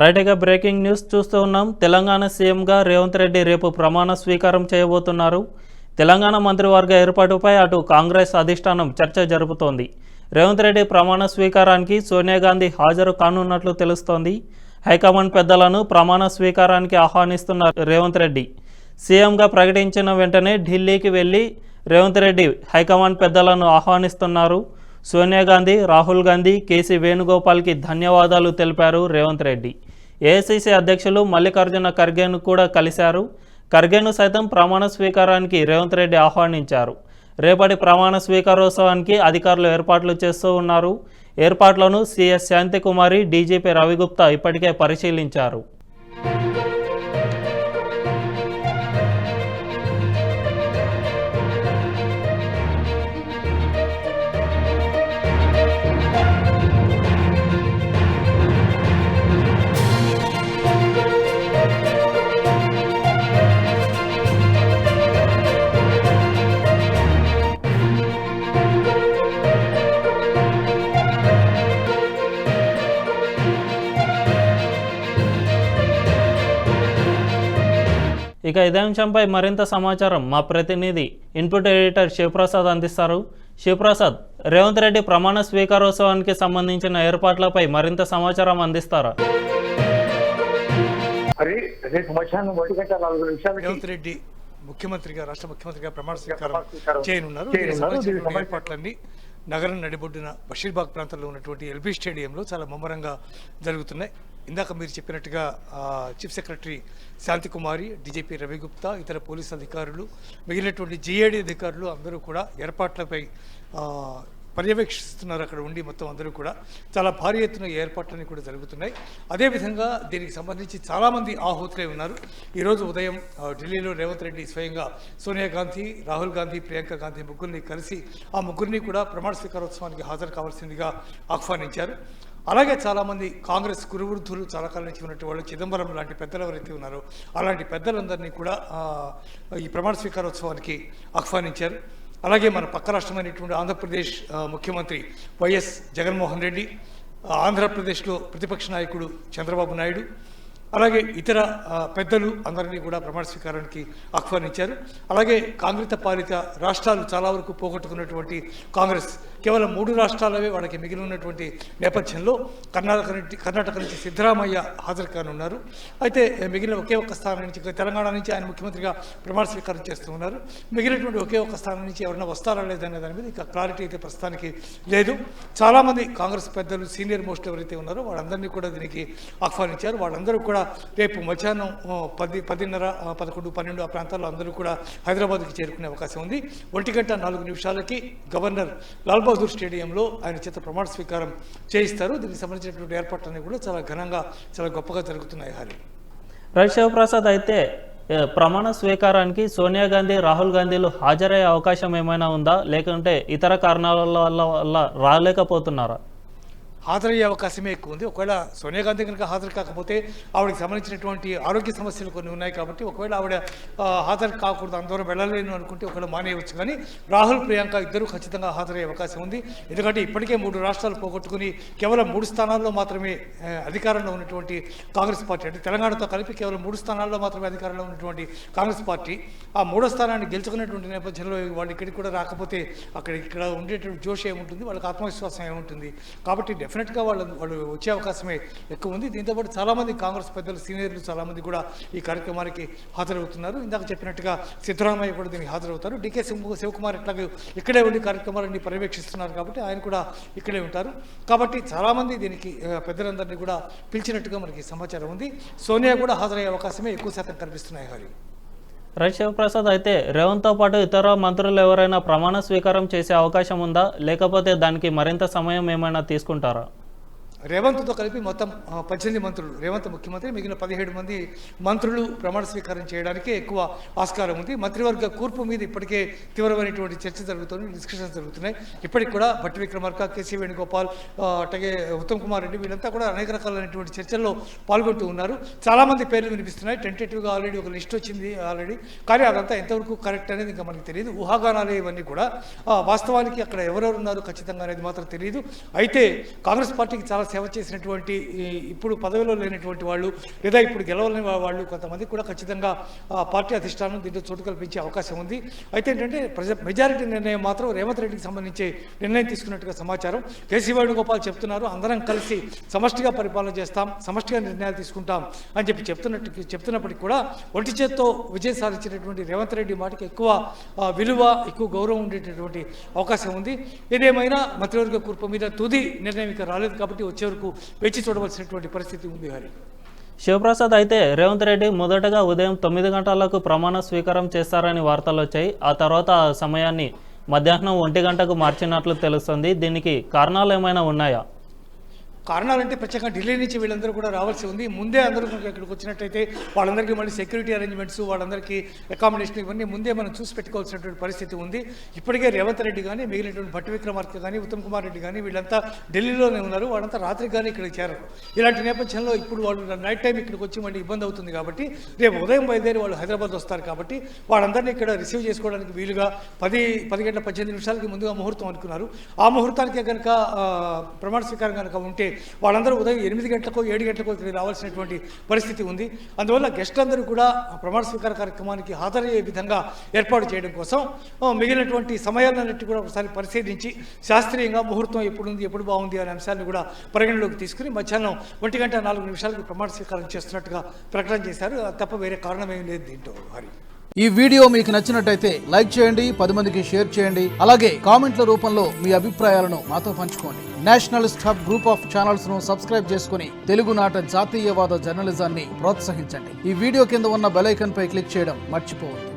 Right, ఇక breaking news చూస్తూ ఉన్నాం. తెలంగాణ సీఎంగా రేవంత్ రెడ్డి రేపు ప్రమాణ స్వీకారం చేయబోతున్నారు. తెలంగాణ మంత్రివర్గ ఏర్పాటుపై అటు కాంగ్రెస్ అధిష్టానం చర్చ జరుపుతోంది. రేవంత్ రెడ్డి ప్రమాణ స్వీకారానికి సోనియా గాంధీ హాజరు కానున్నట్లు తెలుస్తోంది. హైకమాండ్ పెద్దలను ప్రమాణ స్వీకారానికి ఆహ్వానిస్తున్న రేవంత్ రెడ్డి సీఎంగా ప్రకటించిన వెంటనే ఢిల్లీకి వెళ్లి రేవంత్ రెడ్డి హైకమాండ్ పెద్దలను ఆహ్వానిస్తున్నారు. సోనియా గాంధీ, రాహుల్ గాంధీ, కేసీ వేణుగోపాల్కి ధన్యవాదాలు తెలిపారు రేవంత్ రెడ్డి. ఏఐసీసీ అధ్యక్షులు మల్లికార్జున ఖర్గేను కూడా కలిశారు. ఖర్గేను సైతం ప్రమాణ స్వీకారానికి రేవంత్ రెడ్డి ఆహ్వానించారు. రేపటి ప్రమాణ స్వీకారోత్సవానికి అధికారులు ఏర్పాట్లు చేస్తూ ఉన్నారు. ఏర్పాట్లను సీఎస్ శాంతికుమారి, డీజీపీ రవిగుప్తా ఇప్పటికే పరిశీలించారు. ఇక ఇదే అంశంపై మరింత సమాచారం మా ప్రతినిధి ఇన్పుట్ ఎడిటర్ శివప్రసాద్ అందిస్తారు. శివప్రసాద్, రేవంత్ రెడ్డి ప్రమాణ స్వీకారోత్సవానికి సంబంధించిన ఏర్పాట్లపై మరింత సమాచారం అందిస్తారా? రేవంత్ రెడ్డి రాష్ట్ర ముఖ్యమంత్రిగా ప్రమాణ స్వీకారం చేయనున్నారు. ఏర్పాట్లన్నీ నగరం నడిబొడ్డున బషీర్బాగ్ ప్రాంతంలో ఉన్నటువంటి ఎల్బీ స్టేడియంలో చాలా ముమ్మరంగా జరుగుతున్నాయి. ఇందాక మీరు చెప్పినట్టుగా chief secretary Santhi Kumari, DGP Ravi Gupta, ఇతర పోలీసు అధికారులు, మిగిలినటువంటి జీఏడీ అధికారులు అందరూ కూడా ఏర్పాట్లపై పర్యవేక్షిస్తున్నారు. అక్కడ ఉండి మొత్తం అందరూ కూడా చాలా భారీ ఎత్తున ఏర్పాట్లన్నీ కూడా జరుగుతున్నాయి. అదేవిధంగా దీనికి సంబంధించి చాలామంది ఆహుతులై ఉన్నారు. ఈరోజు ఉదయం ఢిల్లీలో రేవంత్ రెడ్డి స్వయంగా సోనియా గాంధీ, రాహుల్ గాంధీ, ప్రియాంక గాంధీ ముగ్గురిని కలిసి ఆ ముగ్గురిని కూడా ప్రమాణ స్వీకారోత్సవానికి హాజరు కావాల్సిందిగా ఆహ్వానించారు. అలాగే చాలామంది కాంగ్రెస్ కురువృద్ధులు, చాలా కాలం నుంచి ఉన్నట్టు వాళ్ళు, చిదంబరం లాంటి పెద్దలు ఎవరైతే ఉన్నారో అలాంటి పెద్దలందరినీ కూడా ఈ ప్రమాణ స్వీకారోత్సవానికి ఆహ్వానించారు. అలాగే మన పక్క రాష్ట్రమైనటువంటి ఆంధ్రప్రదేశ్ ముఖ్యమంత్రి వైఎస్ జగన్మోహన్ రెడ్డి, ఆంధ్రప్రదేశ్లో ప్రతిపక్ష నాయకుడు చంద్రబాబు నాయుడు, అలాగే ఇతర పెద్దలు అందరినీ కూడా ప్రమాణ స్వీకారానికి ఆహ్వానించారు. అలాగే కాంగ్రెస్ పాలిత రాష్ట్రాలు చాలా వరకు పోగొట్టుకున్నటువంటి కాంగ్రెస్ కేవలం 3 రాష్ట్రాలవే వాళ్ళకి మిగిలి ఉన్నటువంటి నేపథ్యంలో కర్ణాటక నుంచి సిద్ధరామయ్య హాజరు కానున్నారు. అయితే మిగిలిన ఒకే ఒక్క స్థానం నుంచి, తెలంగాణ నుంచి ఆయన ముఖ్యమంత్రిగా ప్రమాణ స్వీకారం చేస్తూ ఉన్నారు. మిగిలినటువంటి ఒకే ఒక్క స్థానం నుంచి ఎవరైనా వస్తారా లేదనే దాని మీద ఇక క్లారిటీ అయితే ప్రస్తుతానికి లేదు. చాలామంది కాంగ్రెస్ పెద్దలు, సీనియర్ మోస్ట్ ఎవరైతే ఉన్నారో వాళ్ళందరినీ కూడా దీనికి ఆహ్వానించారు. వాళ్ళందరూ కూడా రేపు మధ్యాహ్నం 10:30, 11, 12 ఆ ప్రాంతాల్లో అందరూ కూడా హైదరాబాద్కి చేరుకునే అవకాశం ఉంది. 1:04 గవర్నర్ లాల్ బహదూర్ స్టేడియంలో ఆయన చేత ప్రమాణ స్వీకారం చేయిస్తారు. దీనికి సంబంధించినటువంటి ఏర్పాట్లన్నీ కూడా చాలా ఘనంగా, చాలా గొప్పగా జరుగుతున్నాయి. హరి శివప్రసాద్, అయితే ప్రమాణ స్వీకారానికి సోనియా గాంధీ, రాహుల్ గాంధీలు హాజరయ్యే అవకాశం ఏమైనా ఉందా, లేకుంటే ఇతర కారణాల వల్ల రాలేకపోతున్నారా? హాజరయ్యే అవకాశమే ఎక్కువ ఉంది. ఒకవేళ సోనియా గాంధీ కనుక హాజరు కాకపోతే ఆవిడకి సంబంధించినటువంటి ఆరోగ్య సమస్యలు కొన్ని ఉన్నాయి కాబట్టి ఒకవేళ ఆవిడ హాజరు కాకూడదు, అందరూ వెళ్ళలేను అనుకుంటే ఒకవేళ మానేయవచ్చు. కానీ రాహుల్, ప్రియాంక ఇద్దరు ఖచ్చితంగా హాజరయ్యే అవకాశం ఉంది. ఎందుకంటే ఇప్పటికే 3 రాష్ట్రాలు పోగొట్టుకుని కేవలం 3 స్థానాల్లో మాత్రమే అధికారంలో ఉన్నటువంటి కాంగ్రెస్ పార్టీ, అంటే తెలంగాణతో కలిపి కేవలం 3 స్థానాల్లో మాత్రమే అధికారంలో ఉన్నటువంటి కాంగ్రెస్ పార్టీ ఆ 3వ స్థానాన్ని గెలుచుకున్నటువంటి నేపథ్యంలో వాళ్ళు ఇక్కడికి కూడా రాకపోతే ఇక్కడ ఉండేటువంటి జోష్ ఏముంటుంది, వాళ్ళకి ఆత్మవిశ్వాసం ఏముంటుంది. కాబట్టి డెఫినెట్గా వాళ్ళు వచ్చే అవకాశమే ఎక్కువ ఉంది. దీంతోపాటు చాలామంది కాంగ్రెస్ పెద్దలు, సీనియర్లు చాలామంది కూడా ఈ కార్యక్రమానికి హాజరవుతున్నారు. ఇందాక చెప్పినట్టుగా సిద్ధరామయ్య కూడా దీనికి హాజరవుతారు. డీకే శివకుమార్ ఎట్లాగే ఇక్కడే ఉండి కార్యక్రమాలన్నీ పర్యవేక్షిస్తున్నారు కాబట్టి ఆయన కూడా ఇక్కడే ఉంటారు. కాబట్టి చాలామంది దీనికి పెద్దలందరినీ కూడా పిలిచినట్టుగా మనకి సమాచారం ఉంది. సోనియా కూడా హాజరయ్యే అవకాశమే ఎక్కువ శాతం కనిపిస్తున్నాయి. హరి రైట్ శివప్రసాద్, అయితే రేవంత్తో పాటు ఇతర మంత్రులు ఎవరైనా ప్రమాణ స్వీకారం చేసే అవకాశం ఉందా, లేకపోతే దానికి మరింత సమయం ఏమైనా తీసుకుంటారా? రేవంత్తో కలిపి మొత్తం 18 మంత్రులు, రేవంత్ ముఖ్యమంత్రి, మిగిలిన 17 మంది మంత్రులు ప్రమాణ స్వీకారం చేయడానికి ఎక్కువ ఆస్కారం ఉంది. మంత్రివర్గ కూర్పు మీద ఇప్పటికే తీవ్రమైనటువంటి చర్చ జరుగుతుంది, డిస్కషన్స్ జరుగుతున్నాయి. ఇప్పటికి కూడా భట్టి విక్రమార్క, కేసీ వేణుగోపాల్, అట్లాగే ఉత్తమ్ కుమార్ రెడ్డి వీళ్ళంతా కూడా అనేక రకాలైనటువంటి చర్చల్లో పాల్గొంటూ ఉన్నారు. చాలామంది పేర్లు వినిపిస్తున్నాయి. టెంటేటివ్గా ఆల్రెడీ ఒక లిస్ట్ వచ్చింది ఆల్రెడీ. కానీ అదంతా ఎంతవరకు కరెక్ట్ అనేది ఇంకా మనకి తెలియదు. ఊహాగానాలే ఇవన్నీ కూడా. వాస్తవానికి అక్కడ ఎవరెవరు ఉన్నారు ఖచ్చితంగా అనేది మాత్రం తెలియదు. అయితే కాంగ్రెస్ పార్టీకి చాలా సేవ చేసినటువంటి ఇప్పుడు పదవిలో లేనటువంటి వాళ్ళు లేదా ఇప్పుడు గెలవలేని వాళ్ళు కొంతమంది కూడా ఖచ్చితంగా పార్టీ అధిష్టానం దీంట్లో చోటు కల్పించే అవకాశం ఉంది. అయితే ఏంటంటే మెజారిటీ నిర్ణయం మాత్రం రేవంత్ రెడ్డికి సంబంధించి నిర్ణయం తీసుకున్నట్టుగా సమాచారం. కేసీ వేణుగోపాల్ చెప్తున్నారు, అందరం కలిసి సమష్టిగా పరిపాలన చేస్తాం, సమష్టిగా నిర్ణయాలు తీసుకుంటాం అని చెప్తున్నప్పటికీ కూడా ఒంటి చేత్తో విజయం సాధించినటువంటి రేవంత్ రెడ్డి మాటకి ఎక్కువ విలువ, ఎక్కువ గౌరవం ఉండేటటువంటి అవకాశం ఉంది. ఏదేమైనా మంత్రివర్గ కూర్పు మీద తుది నిర్ణయం ఇక రాలేదు కాబట్టి వచ్చే వరకు వేచి చూడవలసినటువంటి పరిస్థితి ఉంది. హరి శివప్రసాద్, అయితే రేవంత్ రెడ్డి మొదటగా ఉదయం 9 గంటలకు ప్రమాణ స్వీకారం చేస్తారని వార్తలు వచ్చాయి. ఆ తర్వాత ఆ సమయాన్ని మధ్యాహ్నం 1 గంటకు మార్చినట్లు తెలుస్తుంది. దీనికి కారణాలు ఏమైనా ఉన్నాయా? కారణాలంటే ప్రత్యేకంగా ఢిల్లీ నుంచి వీళ్ళందరూ కూడా రావాల్సి ఉంది. ముందే అందరూ ఇక్కడికి వచ్చినట్టయితే వాళ్ళందరికీ మళ్ళీ సెక్యూరిటీ అరేంజ్మెంట్స్, వాళ్ళందరికీ అకామిడేషన్ ఇవన్నీ ముందే మనం చూసి పెట్టుకోవాల్సినటువంటి పరిస్థితి ఉంది. ఇప్పటికే రేవంత్ రెడ్డి కానీ మిగిలినటువంటి భట్టి విక్రమార్క కానీ ఉత్తమ్ కుమార్ రెడ్డి కానీ వీళ్ళంతా ఢిల్లీలోనే ఉన్నారు. వాళ్ళంతా రాత్రి కానీ ఇక్కడికి చేరరు. ఇలాంటి నేపథ్యంలో ఇప్పుడు వాళ్ళు నైట్ టైం ఇక్కడికి వచ్చి మళ్ళీ ఇబ్బంది అవుతుంది కాబట్టి రేపు ఉదయం బయలుదేరి వాళ్ళు హైదరాబాద్ వస్తారు కాబట్టి వాళ్ళందరినీ ఇక్కడ రిసీవ్ చేసుకోవడానికి వీలుగా 10 గంటల 18 నిమిషాలకి ముందుగా ముహూర్తం అనుకున్నారు. ఆ ముహూర్తానికి కనుక ప్రమాణ స్వీకారం కనుక ఉంటే వాళ్ళందరూ ఉదయం 8 గంటలకు 7 గంటలకు ఇక్కడికి రావాల్సినటువంటి పరిస్థితి ఉంది. అందువల్ల గెస్టులందరూ కూడా ప్రమాణ స్వీకార కార్యక్రమానికి హాజరయ్యే విధంగా ఏర్పాటు చేయడం కోసం మిగిలినటువంటి సమయాలన్నింటి కూడా ఒకసారి పరిశీలించి శాస్త్రీయంగా ముహూర్తం ఎప్పుడు ఉంది, ఎప్పుడు బాగుంది అనే అంశాన్ని కూడా పరిగణలోకి తీసుకుని మధ్యాహ్నం 1:04 ప్రమాణ స్వీకారం చేస్తున్నట్టుగా ప్రకటన చేశారు. తప్ప వేరే కారణం ఏమీ లేదు దీంట్లో. హరి, ఈ వీడియో మీకు నచ్చినట్టయితే లైక్ చేయండి, 10 మందికి షేర్ చేయండి. అలాగే కామెంట్ల రూపంలో మీ అభిప్రాయాలను మాతో పంచుకోండి. Nationalist hub group of channels ను సబ్స్క్రైబ్ చేసుకుని తెలుగునాట జాతీయవాద జర్నలిజాన్ని ప్రోత్సహించండి. ఈ వీడియో కింద ఉన్న బెల్ ఐకాన్ పై క్లిక్ చేయడం మర్చిపోవద్దు.